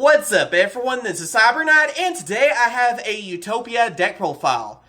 What's up everyone, this is CyberKnight, and today I have a Utopia deck profile.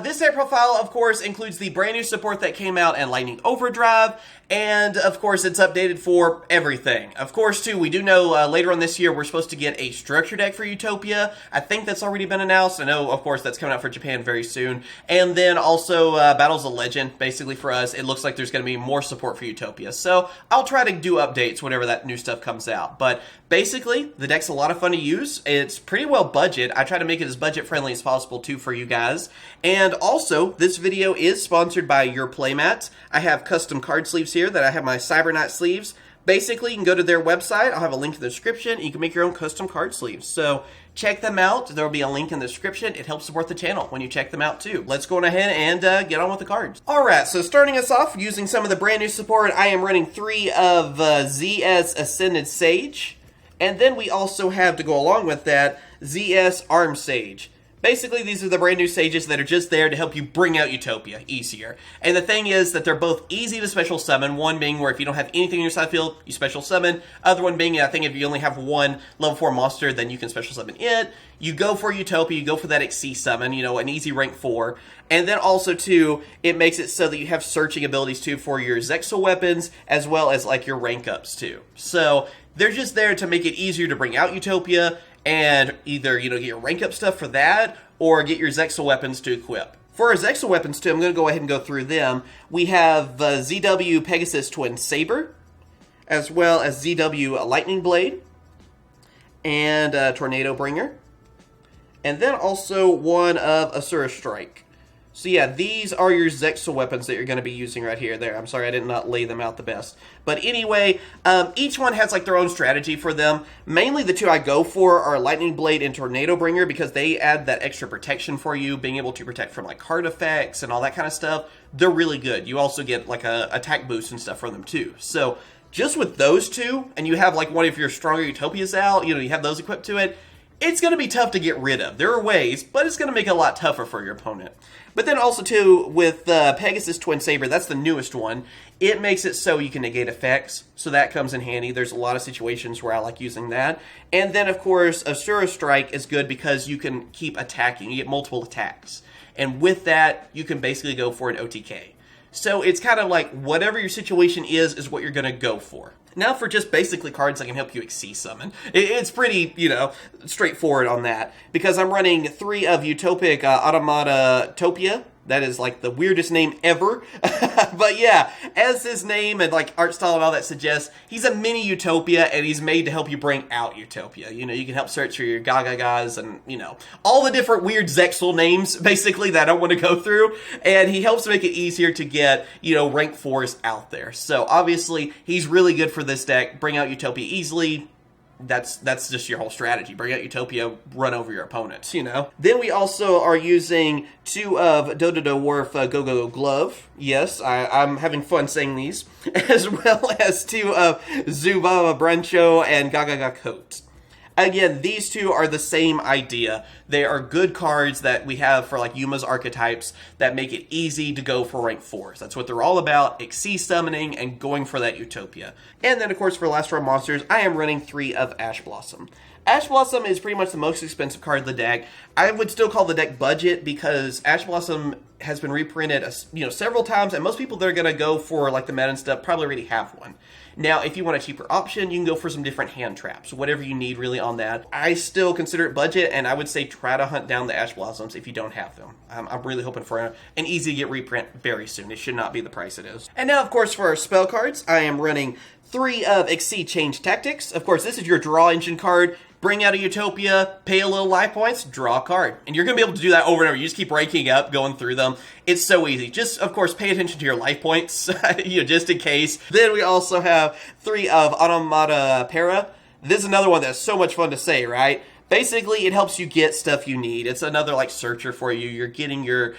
This deck profile, of course, includes the brand new support that came out in Lightning Overdrive, and of course it's updated for everything. Of course, too, we do know later on this year we're supposed to get a structure deck for Utopia. I think that's already been announced. I know, of course, that's coming out for Japan very soon. And then also Battles of Legend, basically for us, it looks like there's going to be more support for Utopia. So I'll try to do updates whenever that new stuff comes out. But basically, the deck's a lot of fun to use. It's pretty well budget. I try to make it as budget friendly as possible too for you guys. And also, this video is sponsored by Your Playmats. I have custom card sleeves here that I have my CyberKnight sleeves. Basically, you can go to their website. I'll have a link in the description. And you can make your own custom card sleeves. So check them out. There will be a link in the description. It helps support the channel when you check them out too. Let's go on ahead and get on with the cards. Alright, so starting us off using some of the brand new support, I am running 3 of ZS Ascended Sage. And then we also have, to go along with that, ZS Arm Sage. Basically, these are the brand new sages that are just there to help you bring out Utopia easier. And the thing is that they're both easy to special summon, one being where if you don't have anything in your side field, you special summon. Other one being, I think if you only have one level 4 monster, then you can special summon it. You go for Utopia, you go for that Exceed summon, you know, an easy rank 4. And then also, too, it makes it so that you have searching abilities, too, for your Zexal weapons, as well as, like, your rank ups, too. So they're just there to make it easier to bring out Utopia, and either, you know, get your rank up stuff for that, or get your Zexal weapons to equip. For our Zexal weapons, too, I'm going to go ahead and go through them. We have ZW Pegasus Twin Saber, as well as ZW Lightning Blade, and Tornado Bringer, and then also one of Asura Strike. So yeah, these are your Zexal weapons that you're going to be using right here. There, I'm sorry I did not lay them out the best. But anyway, each one has like their own strategy for them. Mainly the two I go for are Lightning Blade and Tornado Bringer because they add that extra protection for you, being able to protect from like card effects and all that kind of stuff. They're really good. You also get like a attack boost and stuff from them too. So just with those two, and you have like one of your stronger Utopias out, you know, you have those equipped to it, it's going to be tough to get rid of. There are ways, but it's going to make it a lot tougher for your opponent. But then also, too, with Pegasus Twin Saber, that's the newest one, it makes it so you can negate effects, so that comes in handy. There's a lot of situations where I like using that. And then, of course, Asura Strike is good because you can keep attacking. You get multiple attacks. And with that, you can basically go for an OTK. So it's kind of like whatever your situation is what you're going to go for. Now for just basically cards that can help you Exceed summon. It's pretty, you know, straightforward on that. Because I'm running 3 of Utopic Automatopia. That is like the weirdest name ever. But yeah, as his name and like art style and all that suggests, he's a mini Utopia and he's made to help you bring out Utopia. You know, you can help search for your Gagas and, you know, all the different weird Zexal names, basically, that I don't want to go through. And he helps make it easier to get, you know, rank 4s out there. So obviously, he's really good for this deck. Bring out Utopia easily. That's just your whole strategy. Bring out Utopia, run over your opponents, you know? Then we also are using 2 of Dododo Worf Go-Go Glove. Yes, I'm having fun saying these. As well as 2 of Zubaba Brancho and Gagaga Coat. Again, these 2 are the same idea. They are good cards that we have for like Yuma's archetypes that make it easy to go for rank 4s. That's what they're all about, Exceed summoning and going for that Utopia. And then of course for last round monsters, I am running 3 of Ash Blossom. Ash Blossom is pretty much the most expensive card in the deck. I would still call the deck budget because Ash Blossom has been reprinted, you know, several times, and most people that are going to go for like the meta and stuff probably already have one. Now, if you want a cheaper option, you can go for some different hand traps, whatever you need really on that. I still consider it budget, and I would say try to hunt down the Ash Blossoms if you don't have them. I'm really hoping for an easy to get reprint very soon. It should not be the price it is. And now, of course, for our spell cards, I am running 3 of Exceed Change Tactics. Of course, this is your draw engine card. Bring out a Utopia, pay a little life points, draw a card. And you're going to be able to do that over and over. You just keep ranking up, going through them. It's so easy. Just, of course, pay attention to your life points, you know, just in case. Then we also have 3 of Automata Para. This is another one that's so much fun to say, right? Basically, it helps you get stuff you need. It's another, like, searcher for you. You're getting your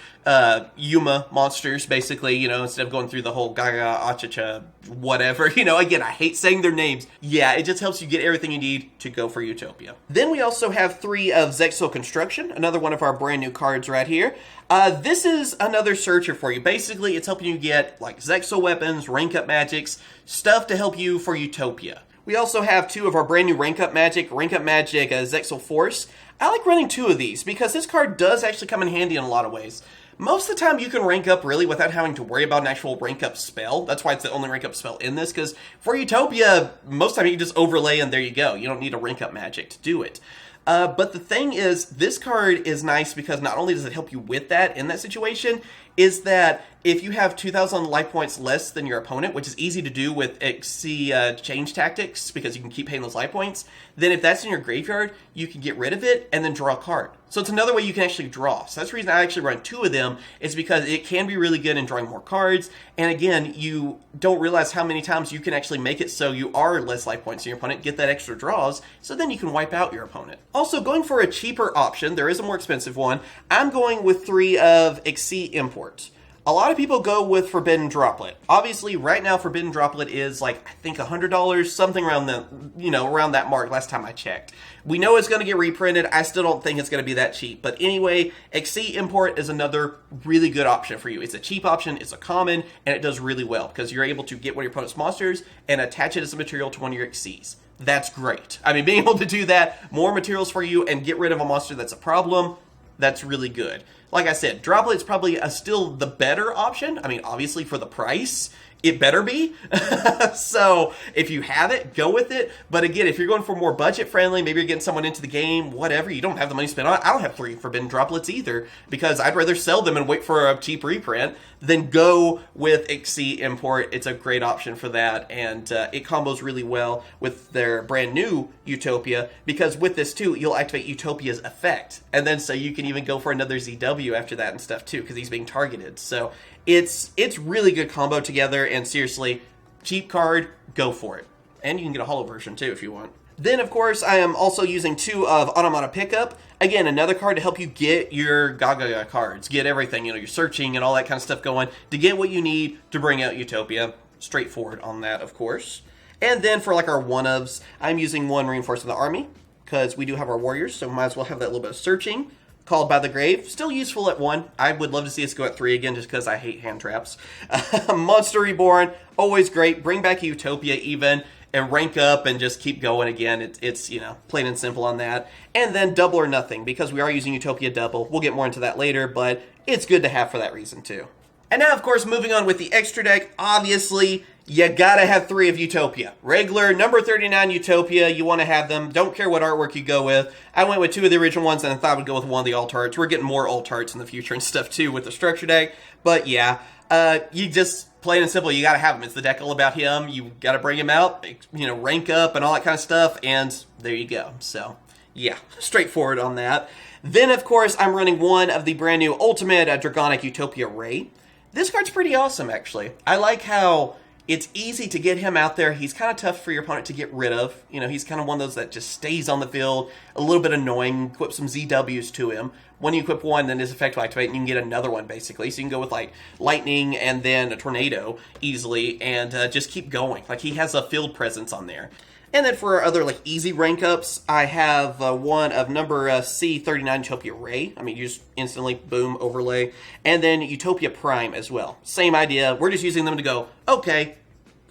Yuma monsters, basically, you know, instead of going through the whole Gaga, Achacha, whatever. You know, again, I hate saying their names. Yeah, it just helps you get everything you need to go for Utopia. Then we also have 3 of Zexal Construction, another one of our brand new cards right here. This is another searcher for you. Basically, it's helping you get, like, Zexal weapons, rank up magics, stuff to help you for Utopia. We also have 2 of our brand new Rank Up Magic Zexal Force. I like running 2 of these because this card does actually come in handy in a lot of ways. Most of the time you can rank up really without having to worry about an actual rank up spell. That's why it's the only rank up spell in this, because for Utopia, most of the time you can just overlay and there you go. You don't need a rank up magic to do it. But the thing is, this card is nice because not only does it help you with that in that situation, is that if you have 2,000 life points less than your opponent, which is easy to do with XC change tactics because you can keep paying those life points, then if that's in your graveyard, you can get rid of it and then draw a card. So it's another way you can actually draw. So that's the reason I actually run 2 of them, is because it can be really good in drawing more cards. And again, you don't realize how many times you can actually make it so you are less life points than your opponent, get that extra draws, so then you can wipe out your opponent. Also, going for a cheaper option, there is a more expensive one, I'm going with 3 of XC Import. A lot of people go with Forbidden Droplet. Obviously, right now, Forbidden Droplet is like, I think $100, something around the, around that mark last time I checked. We know it's going to get reprinted. I still don't think it's going to be that cheap. But anyway, XC Import is another really good option for you. It's a cheap option, it's a common, and it does really well because you're able to get one of your opponent's monsters and attach it as a material to one of your XCs. That's great. I mean, being able to do that, more materials for you, and get rid of a monster that's a problem, that's really good. Like I said, Droplet's probably still the better option. I mean, obviously for the price, it better be. So if you have it, go with it. But again, if you're going for more budget friendly, maybe you're getting someone into the game, whatever, you don't have the money to spend on it. I don't have 3 Forbidden Droplets either, because I'd rather sell them and wait for a cheap reprint than go with XC Import. It's a great option for that, and it combos really well with their brand new Utopia, because with this too, you'll activate Utopia's effect, and then so you can even go for another ZW after that and stuff too, because he's being targeted. So it's really good combo together, and seriously, cheap card, go for it. And you can get a holo version too if you want. Then, of course, I am also using 2 of Automata Pickup. Again, another card to help you get your Gaga cards, get everything, your searching and all that kind of stuff going, to get what you need to bring out Utopia. Straightforward on that, of course. And then for like our one-ofs, I'm using 1 Reinforcing the Army, because we do have our warriors, so might as well have that little bit of searching. Called by the Grave, still useful at 1. I would love to see us go at 3 again, just because I hate hand traps. Monster Reborn, always great. Bring back Utopia even, and rank up and just keep going again. It's plain and simple on that. And then Double or Nothing, because we are using Utopia Double. We'll get more into that later, but it's good to have for that reason too. And now, of course, moving on with the extra deck, obviously, you gotta have 3 of Utopia. Regular, number 39 Utopia, you want to have them. Don't care what artwork you go with. I went with 2 of the original ones, and I thought I would go with 1 of the alt arts. We're getting more alt arts in the future and stuff, too, with the structure deck. But, yeah, you just, plain and simple, you gotta have him. It's the deck all about him. You gotta bring him out, rank up and all that kind of stuff, and there you go. So, yeah, straightforward on that. Then, of course, I'm running 1 of the brand new Ultimate Dragonic Utopia Ray. This card's pretty awesome, actually. I like how it's easy to get him out there. He's kind of tough for your opponent to get rid of. He's kind of one of those that just stays on the field, a little bit annoying. Equip some ZWs to him. When you equip 1, then his effect will activate, and you can get another one, basically. So you can go with, like, Lightning and then a Tornado easily, and just keep going. Like, he has a field presence on there. And then for our other, like, easy rank ups, I have 1 of number C39 Utopia Ray. I mean, you just instantly, boom, overlay. And then Utopia Prime as well. Same idea. We're just using them to go, okay,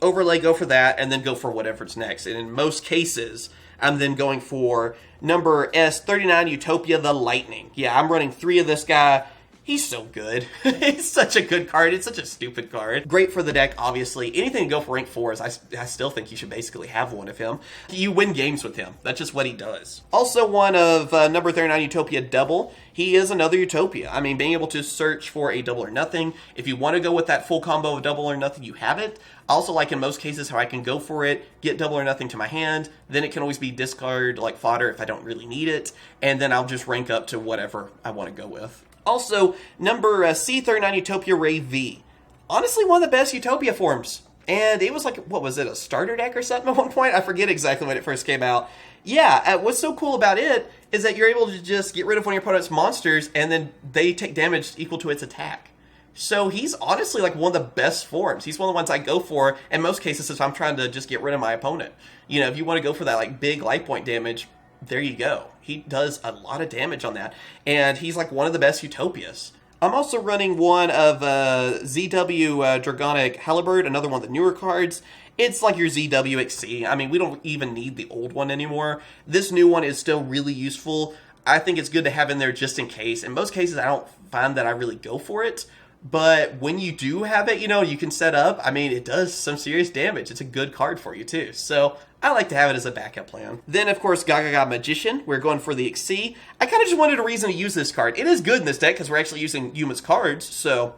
overlay, go for that, and then go for whatever's next. And in most cases, I'm then going for number S39 Utopia the Lightning. Yeah, I'm running 3 of this guy. He's so good. He's such a good card. It's such a stupid card. Great for the deck, obviously. Anything to go for rank 4s, I still think you should basically have 1 of him. You win games with him. That's just what he does. Also 1 of number 39 Utopia Double. He is another Utopia. I mean, being able to search for a Double or Nothing. If you want to go with that full combo of Double or Nothing, you have it. Also, like in most cases, how I can go for it, get Double or Nothing to my hand, then it can always be discard like fodder if I don't really need it, and then I'll just rank up to whatever I want to go with. Also, number C39 Utopia Ray V. Honestly, one of the best Utopia forms. And it was like, what was it, a starter deck or something at one point? I forget exactly when it first came out. Yeah, what's so cool about it is that you're able to just get rid of one of your opponent's monsters, and then they take damage equal to its attack. So he's honestly like one of the best forms. He's one of the ones I go for in most cases if I'm trying to just get rid of my opponent. If you want to go for that like big life point damage, there you go. He does a lot of damage on that. And he's like one of the best Utopias. I'm also running 1 of ZW Dragonic Halberd, another one of the newer cards. It's like your ZWXC. I mean, we don't even need the old one anymore. This new one is still really useful. I think it's good to have in there just in case. In most cases, I don't find that I really go for it. But when you do have it, you know, you can set up. I mean, it does some serious damage. It's a good card for you, too. So I like to have it as a backup plan. Then, of course, Gaga Magician. We're going for the XC. I kind of just wanted a reason to use this card. It is good in this deck because we're actually using Yuma's cards. So,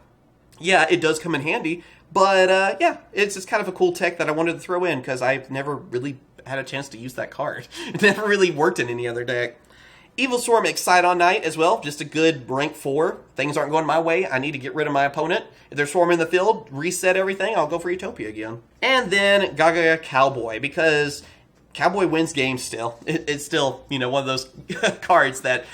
yeah, it does come in handy. But, yeah, it's just kind of a cool tech that I wanted to throw in because I've never really had a chance to use that card. It never really worked in any other deck. Evil Swarm Excite on Night as well, just a good rank 4. Things aren't going my way, I need to get rid of my opponent. If they're swarming the field, reset everything, I'll go for Utopia again. And then Gaga Cowboy, because Cowboy wins games still. It's still, you know, one of those cards that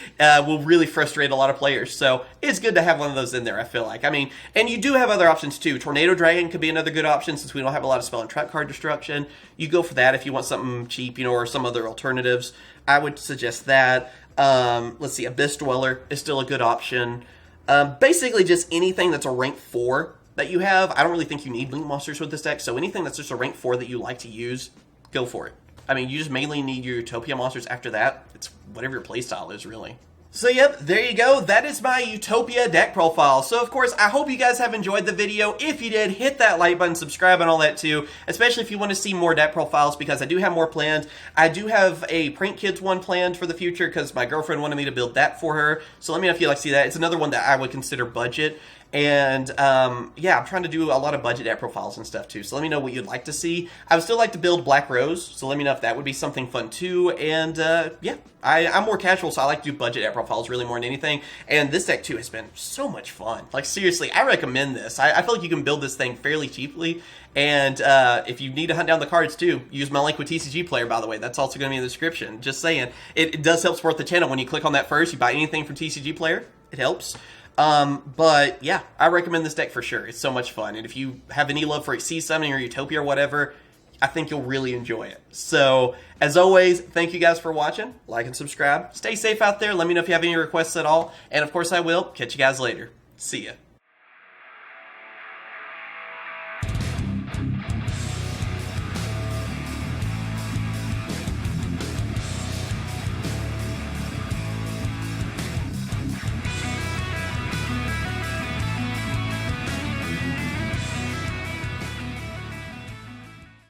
will really frustrate a lot of players. So it's good to have one of those in there, I feel like. I mean, and you do have other options too. Tornado Dragon could be another good option since we don't have a lot of spell and trap card destruction. You go for that if you want something cheap, you know, or some other alternatives. I would suggest that. Let's see, Abyss Dweller is still a good option. Basically just anything that's a rank 4 that you have. I don't really think you need Link Monsters with this deck, so anything that's just a rank 4 that you like to use, go for it. I mean, you just mainly need your Utopia monsters after that. It's whatever your playstyle is, really. So, yep, there you go. That is my Utopia deck profile. So, of course, I hope you guys have enjoyed the video. If you did, hit that like button, subscribe, and all that, too. Especially if you want to see more deck profiles, because I do have more planned. I do have a Prank Kids one planned for the future, because my girlfriend wanted me to build that for her. So, let me know if you'd like to see that. It's another one that I would consider budget. And, yeah, I'm trying to do a lot of budget deck profiles and stuff, too. So let me know what you'd like to see. I would still like to build Black Rose, so let me know if that would be something fun, too. And, yeah, I'm more casual, so I like to do budget deck profiles really more than anything. And this deck, too, has been so much fun. Like, seriously, I recommend this. I feel like you can build this thing fairly cheaply. And if you need to hunt down the cards, too, use my link with TCG Player, by the way. That's also going to be in the description. Just saying. It does help support the channel. When you click on that first, you buy anything from TCG Player. It helps. But yeah, I recommend this deck for sure. It's so much fun. And if you have any love for Sea Summoning or Utopia or whatever, I think you'll really enjoy it. So, as always, thank you guys for watching. Like and subscribe. Stay safe out there. Let me know if you have any requests at all. And of course I will. Catch you guys later. See ya.